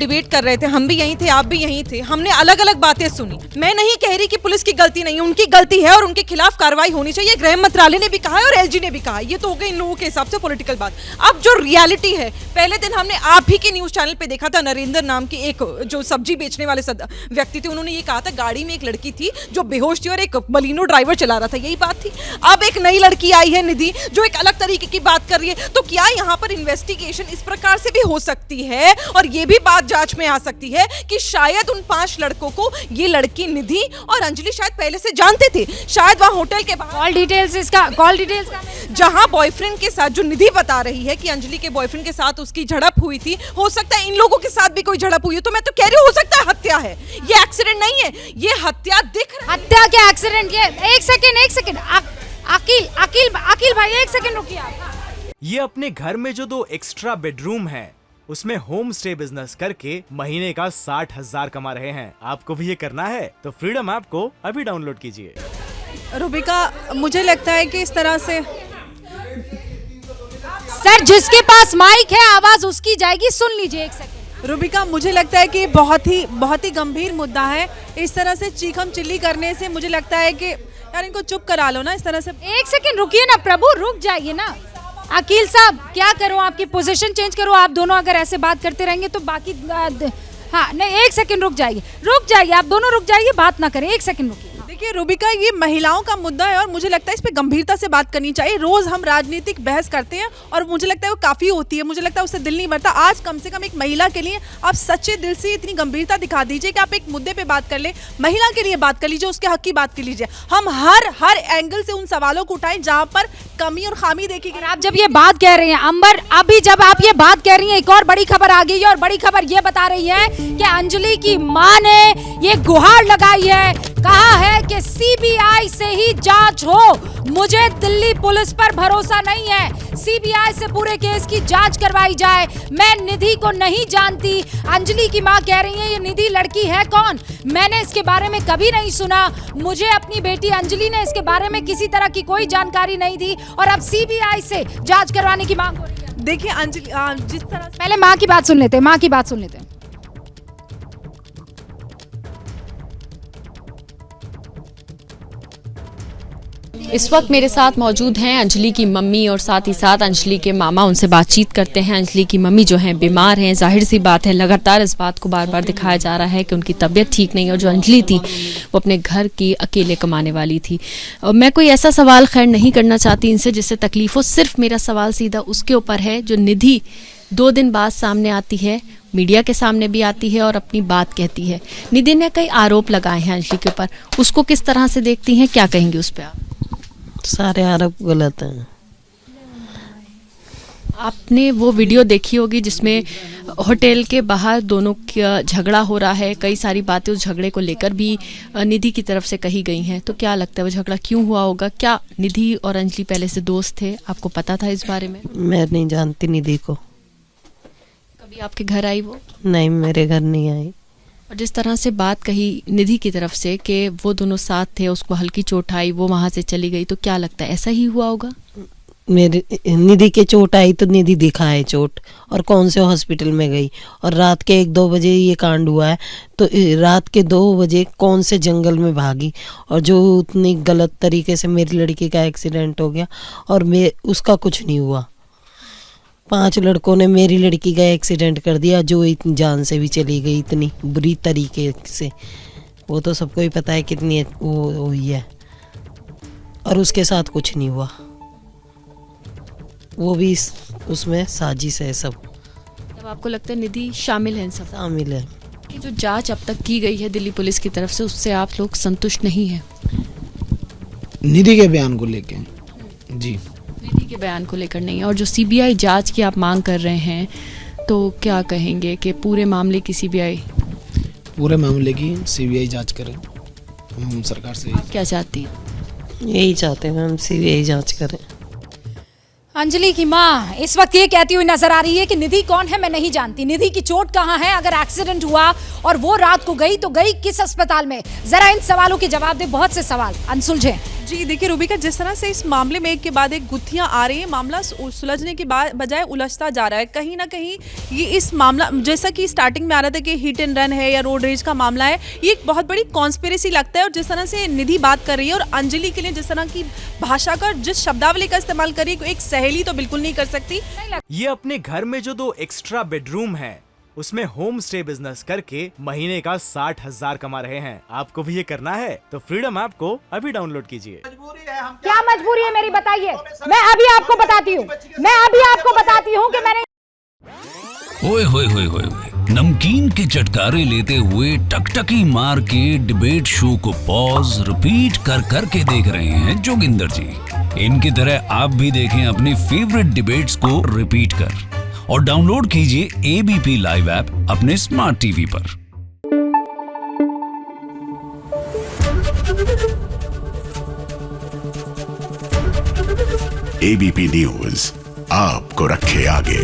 Debate कर रहे थे, हम भी यहीं थे, आप भी यहीं थे, हमने अलग अलग बातें सुनी। मैं नहीं कह रही कि पुलिस की गलती नहीं है, उनकी गलती है और उनके खिलाफ कार्रवाई होनी चाहिए। गृह मंत्रालय ने भी कहा है और एलजी ने भी कहा है। ये तो हो गई इन लोगों के हिसाब से पॉलिटिकल बात। अब जो रियलिटी है, पहले दिन हमने आप ही के न्यूज चैनल पे देखा था, नरेंद्र नाम की एक जो सब्जी बेचने वाले व्यक्ति थे, उन्होंने ये कहा था गाड़ी में एक लड़की थी जो बेहोश थी और एक बलिनो ड्राइवर चला रहा था, यही बात थी। अब एक नई लड़की आई है निधि, जो एक अलग तरीके की बात कर रही है। तो क्या यहाँ पर इन्वेस्टिगेशन इस प्रकार से भी हो सकती है और ये भी बात जांच में आ सकती है कि शायद उन 5 लड़कों को ये लड़की निधि और अंजलि शायद पहले से जानते थे, शायद वहां होटल के बाहर कॉल डिटेल्स जहां बॉयफ्रेंड के साथ, जो निधि बता रही है कि अंजलि के बॉयफ्रेंड के साथ उसकी झड़प हुई थी, हो सकता है इन लोगों के साथ भी कोई झड़प हुई हो। तो मैं तो कह रही हूँ हो सकता है हत्या है, ये एक्सीडेंट नहीं है, ये हत्या दिख रहा है। हत्या क्या एक्सीडेंट? ये एक सेकंड अकील भाई, एक सेकंड रुकिए आप। ये अपने घर में जो 2 एक्स्ट्रा बेडरूम है उसमें होम स्टे बिजनेस करके महीने का 60,000 कमा रहे हैं। आपको भी ये करना है तो फ्रीडम ऐप को अभी डाउनलोड कीजिए। रूबिका, मुझे लगता है कि इस तरह से सर, जिसके पास माइक है आवाज उसकी जाएगी, सुन लीजिए एक सेकंड। रूबिका, मुझे लगता है कि बहुत ही गंभीर मुद्दा है। इस तरह से चीखम चिल्ली करने से मुझे लगता है कि यार इनको चुप करा लो ना। इस तरह से एक सेकंड रुकिए ना प्रभु, रुक जाइए ना। अकील साहब, क्या करूं, आपकी पोजीशन चेंज करो? आप दोनों अगर ऐसे बात करते रहेंगे तो बाकी हाँ नहीं, एक सेकंड रुक जाइए, आप दोनों रुक जाइए, बात ना करें, एक सेकंड रुकिए। देखिए रूबिका, ये महिलाओं का मुद्दा है और मुझे लगता है इस पे गंभीरता से बात करनी चाहिए। रोज हम राजनीतिक बहस करते हैं और मुझे लगता है वो काफी होती है, मुझे लगता है उससे दिल नहीं भरता। आज कम से कम एक महिला के लिए आप सच्चे दिल से इतनी गंभीरता दिखा दीजिए कि आप एक मुद्दे पे बात कर ले, महिला के लिए बात कर लीजिए, उसके हक की बात कर लीजिए। हम हर एंगल से उन सवालों को उठाएं जहां पर कमी और खामी देखी गई। आप जब ये बात कह रहे हैं अंबर, अभी जब आप ये बात कह रही हैं, एक और बड़ी खबर आ गई है और बड़ी खबर ये बता रही है कि अंजलि की मां ने ये गुहार लगाई है, कहा है कि सीबीआई से ही जांच हो, मुझे दिल्ली पुलिस पर भरोसा नहीं है, सीबीआई से पूरे केस की जांच करवाई जाए। मैं निधि को नहीं जानती, अंजलि की मां कह रही है ये निधि लड़की है कौन, मैंने इसके बारे में कभी नहीं सुना, मुझे अपनी बेटी अंजलि ने इसके बारे में किसी तरह की कोई जानकारी नहीं दी और अब सीबीआई से जांच करवाने की मांग हो रही है। देखिए अंजलि, जिस तरह पहले मां की बात सुन लेते हैं। इस वक्त मेरे साथ मौजूद हैं अंजलि की मम्मी और साथ ही साथ अंजलि के मामा, उनसे बातचीत करते हैं। अंजलि की मम्मी जो हैं बीमार हैं, जाहिर सी बात है, लगातार इस बात को बार बार दिखाया जा रहा है कि उनकी तबीयत ठीक नहीं है और जो अंजलि थी वो अपने घर की अकेले कमाने वाली थी। और मैं कोई ऐसा सवाल खैर नहीं करना चाहती इनसे जिससे तकलीफ हो, सिर्फ मेरा सवाल सीधा उसके ऊपर है जो निधि 2 दिन बाद सामने आती है, मीडिया के सामने भी आती है और अपनी बात कहती है। निधि ने कई आरोप लगाए हैं अंजलि के ऊपर, उसको किस तरह से देखती हैं, क्या कहेंगे उस पर आप? सारे आरोप गलत हैं। आपने वो वीडियो देखी होगी जिसमें होटल के बाहर दोनों का झगड़ा हो रहा है, कई सारी बातें उस झगड़े को लेकर भी निधि की तरफ से कही गई हैं। तो क्या लगता है वो झगड़ा क्यों हुआ होगा? क्या निधि और अंजलि पहले से दोस्त थे? आपको पता था इस बारे में? मैं नहीं जानती निधि को। कभी आपके घर आई वो? नहीं, मेरे घर नहीं आई। और जिस तरह से बात कही निधि की तरफ से कि वो दोनों साथ थे, उसको हल्की चोट आई, वो वहां से चली गई, तो क्या लगता है ऐसा ही हुआ होगा? मेरी निधि के चोट आई तो निधि दिखाए चोट, और कौन से हॉस्पिटल में गई, और रात के 1-2 बजे ये कांड हुआ है तो रात के 2 बजे कौन से जंगल में भागी, और जो उतनी गलत तरीके से मेरी लड़की का एक्सीडेंट हो गया और उसका कुछ नहीं हुआ। 5 लड़कों ने मेरी लड़की का एक्सीडेंट कर दिया जो इतनी जान से भी चली गई, इतनी बुरी तरीके से। वो तो सबको ही पता है कितनी वो हुई है, और उसके साथ कुछ नहीं हुआ, वो भी उसमें साजिश है सब। तब आपको लगता है निधि शामिल है इन सब? शामिल है। कि जो जांच अब तक की गई है दिल्ली पुलिस की तरफ से, उससे आप लोग संतुष्ट नहीं हैं? निधि के बयान को लेके जी, निधि के बयान को लेकर नहीं है। और जो सीबीआई जांच की आप मांग कर रहे हैं, तो क्या कहेंगे कि पूरे मामले की पूरे मामले की सीबीआई जांच करें? हम सरकार से क्या चाहती हैं? यही चाहते हैं हम, सीबीआई जांच करें। अंजलि की मां इस वक्त ये कहती हुई नजर आ रही है कि निधि कौन है मैं नहीं जानती, निधि की चोट कहाँ है, अगर एक्सीडेंट हुआ और वो रात को गई तो गई किस अस्पताल में? जरा इन सवालों के जवाब दे, बहुत से सवाल अनसुलझे। जी देखिए रूबिका, जिस तरह से इस मामले में एक के बाद एक गुत्थियां आ रही हैं, मामला सुलझने के बाद बजाय उलझता जा रहा है। कहीं ना कहीं ये इस मामला, जैसा कि स्टार्टिंग में आ रहा था कि हिट एंड रन है या रोड रेज का मामला है, ये एक बहुत बड़ी कॉन्स्पिरेसी लगता है। और जिस तरह से निधि बात कर रही है और अंजलि के लिए जिस तरह की भाषा का, जिस शब्दावली का इस्तेमाल कर रही है, एक सहेली तो बिल्कुल नहीं कर सकती। ये अपने घर में जो 2 एक्स्ट्रा बेडरूम है उसमें होम स्टे बिजनेस करके महीने का 60,000 कमा रहे हैं। आपको भी ये करना है तो फ्रीडम ऐप को अभी डाउनलोड कीजिए। क्या मजबूरी है मेरी, बताइए। मैं अभी आपको बताती हूँ कि मैंने ओए होए होए होए होए, नमकीन के चटकारे लेते हुए टकटकी मार के डिबेट शो को पॉज रिपीट कर कर के देख रहे हैं जोगिंदर जी। इनकी तरह आप भी देखें अपनी फेवरेट डिबेट्स को रिपीट कर और डाउनलोड कीजिए एबीपी लाइव ऐप अपने स्मार्ट टीवी पर। एबीपी न्यूज आपको रखे आगे।